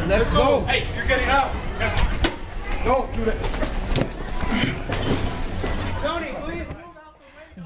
Let's go. Hey, you're getting out. Don't do that. Tony, please.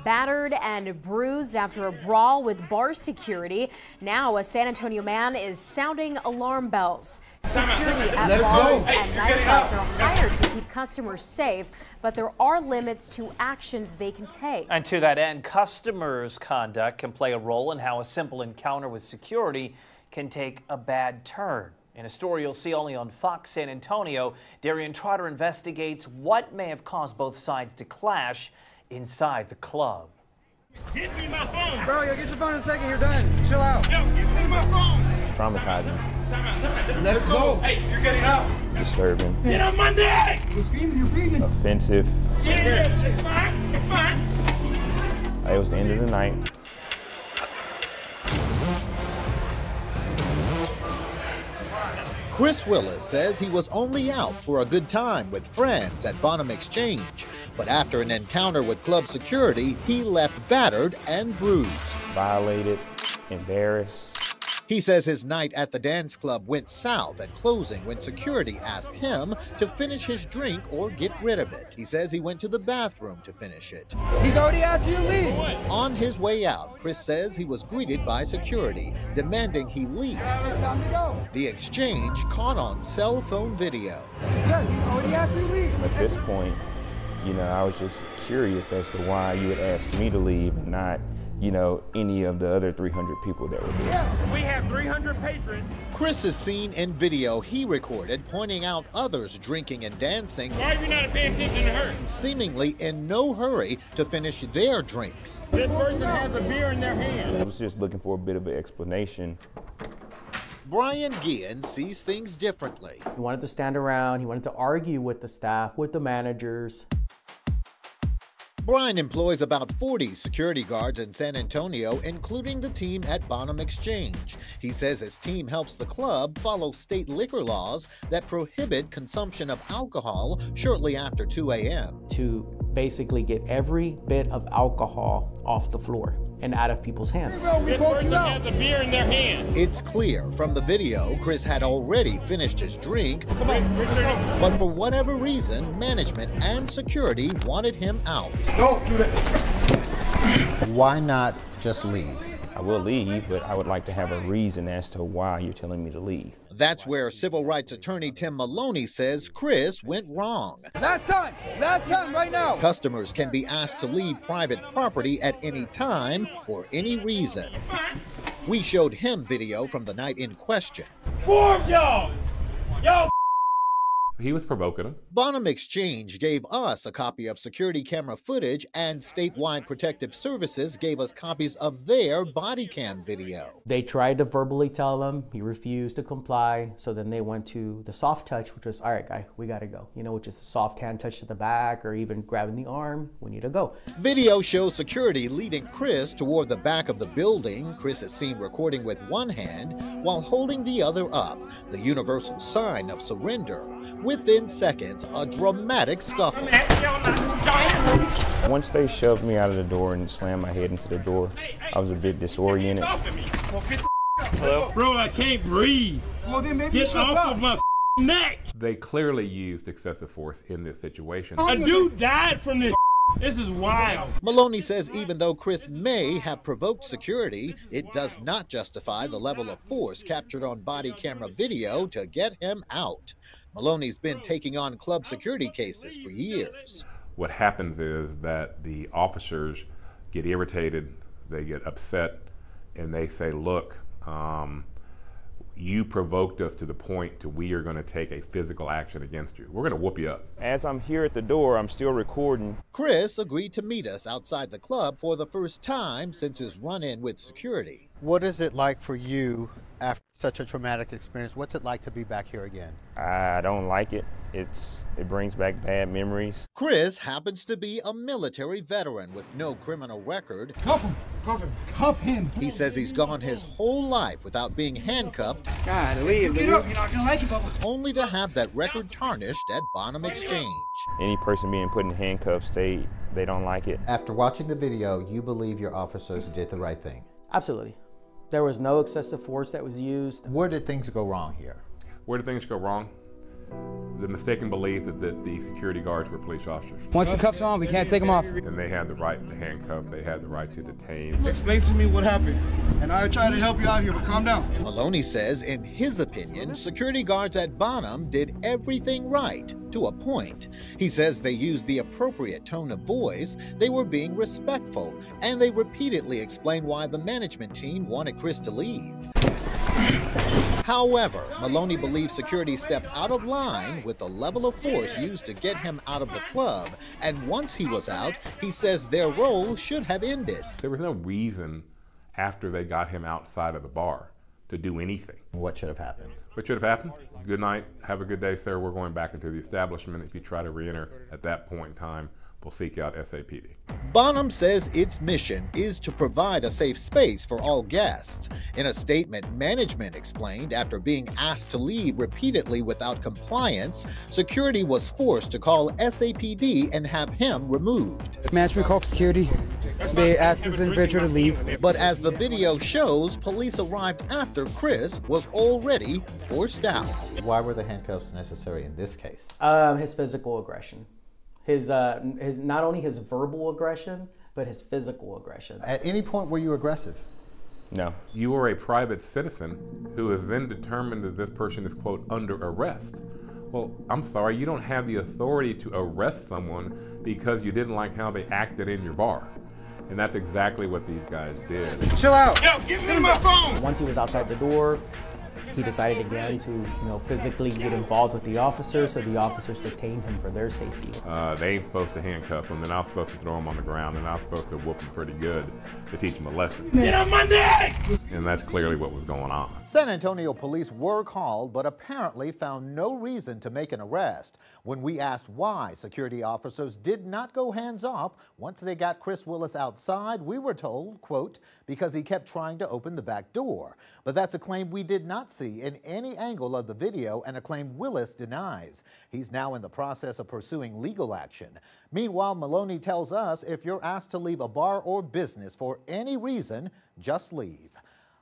Battered and bruised after a brawl with bar security. Now a San Antonio man is sounding alarm bells. Security at bars and nightclubs are hired to keep customers safe, but there are limits to actions they can take. And to that end, customers' conduct can play a role in how a simple encounter with security can take a bad turn. In a story you'll see only on Fox San Antonio, Darian Trotter investigates what may have caused both sides to clash inside the club. Get me my phone. Bro, you'll get your phone in a second. You're done. Chill out. Yo, get me my phone. Traumatizing. Time out. Let's go. Hey, you're getting out. Disturbing. Get on my neck. You're screaming. You're breathing. Offensive. Yeah, it's fine. It's fine. It was the end of the night. Chris Willis says he was only out for a good time with friends at Bonham Exchange, but after an encounter with club security, he left battered and bruised. Violated, embarrassed. He says his night at the dance club went south at closing when security asked him to finish his drink or get rid of it. He says he went to the bathroom to finish it. He's already asked you to leave. On his way out, Chris says he was greeted by security, demanding he leave. It's time to go. The exchange caught on cell phone video. Sir, he's already asked you to leave. At this point, I was just curious as to why you would ask me to leave and not, any of the other 300 people that were there. We have 300 patrons. Chris is seen in video he recorded pointing out others drinking and dancing, Why are you not paying attention to her? seemingly in no hurry to finish their drinks. This person has a beer in their hand. I was just looking for a bit of an explanation. Brian Guillen sees things differently. He wanted to stand around, he wanted to argue with the staff, with the managers. Brian employs about 40 security guards in San Antonio, including the team at Bonham Exchange. He says his team helps the club follow state liquor laws that prohibit consumption of alcohol shortly after 2 a.m. To basically get every bit of alcohol off the floor and out of people's hands. This person has a beer in their hand. It's clear from the video Chris had already finished his drink, Come on, Richard. but for whatever reason, management and security wanted him out. Don't do that. Why not just leave? I will leave, but I would like to have a reason as to why you're telling me to leave. That's where civil rights attorney Tim Maloney says Chris went wrong. Last time, right now. Customers can be asked to leave private property at any time for any reason. We showed him video from the night in question. Four of y'all. Y'all. He was provoking him. Bonham Exchange gave us a copy of security camera footage, and Statewide Protective Services gave us copies of their body cam video. They tried to verbally tell him, he refused to comply, so then they went to the soft touch, which was, all right, guy, we gotta go. Which is the soft hand touch to the back or even grabbing the arm, we need to go. Video shows security leading Chris toward the back of the building. Chris is seen recording with one hand while holding the other up, the universal sign of surrender. Within seconds, a dramatic scuffle. Once they shoved me out of the door and slammed my head into the door, I was a bit disoriented. Hello? Bro, I can't breathe. Well, then maybe Get off of my neck. They clearly used excessive force in this situation. A dude died from this. This is wild. Maloney says even though Chris may have provoked security, it does not justify the level of force captured on body camera video to get him out. Maloney's been taking on club security cases for years. What happens is that the officers get irritated, they get upset, and they say, look, you provoked us to the point to we are going to take a physical action against you. We're going to whoop you up. As I'm here at the door, I'm still recording. Chris agreed to meet us outside the club for the first time since his run-in with security. What is it like for you after such a traumatic experience? What's it like to be back here again? I don't like it. It brings back bad memories. Chris happens to be a military veteran with no criminal record. Cuff him. Cuff him. He says he's gone his whole life without being handcuffed. God, leave. Get up. You're not gonna like it, Bubba. Only to have that record tarnished at Bonham Exchange. Any person being put in handcuffs, they don't like it. After watching the video, you believe your officers did the right thing? Absolutely. There was no excessive force that was used. Where did things go wrong here? Where did things go wrong? The mistaken belief that the security guards were police officers. Once the cuffs are on, we can't take them off. And they had the right to handcuff, they had the right to detain. Explain to me what happened, and I try to help you out here, but calm down. Maloney says, in his opinion, security guards at Bonham did everything right, to a point. He says they used the appropriate tone of voice, they were being respectful, and they repeatedly explained why the management team wanted Chris to leave. However, Maloney believes security stepped out of line with the level of force used to get him out of the club, and once he was out, he says their role should have ended. There was no reason after they got him outside of the bar to do anything. What should have happened? What should have happened? Good night, have a good day, sir. We're going back into the establishment. If you try to re-enter at that point in time, we'll seek out SAPD. Bonham says its mission is to provide a safe space for all guests. In a statement, management explained after being asked to leave repeatedly without compliance, security was forced to call SAPD and have him removed. Management called security. They asked this individual to leave. But as the video shows, police arrived after Chris was already forced out. Why were the handcuffs necessary in this case? His physical aggression. His not only his verbal aggression, but his physical aggression. At any point were you aggressive? No. You are a private citizen who has then determined that this person is, quote, under arrest. Well, I'm sorry, you don't have the authority to arrest someone because you didn't like how they acted in your bar. And that's exactly what these guys did. Chill out. Yo, give me my phone. Once he was outside the door, he decided again to, physically get involved with the officers, so the officers detained him for their safety. They ain't supposed to handcuff him. They're not supposed to throw him on the ground. They're not supposed to whoop him pretty good to teach him a lesson. Get on my neck! And that's clearly what was going on. San Antonio police were called, but apparently found no reason to make an arrest. When we asked why security officers did not go hands off once they got Chris Willis outside, we were told, quote, because he kept trying to open the back door. But that's a claim we did not see in any angle of the video, and a claim Willis denies. He's now in the process of pursuing legal action. Meanwhile, Maloney tells us if you're asked to leave a bar or business for any reason, just leave.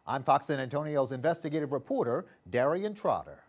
I'm Fox San Antonio's investigative reporter, Darian Trotter.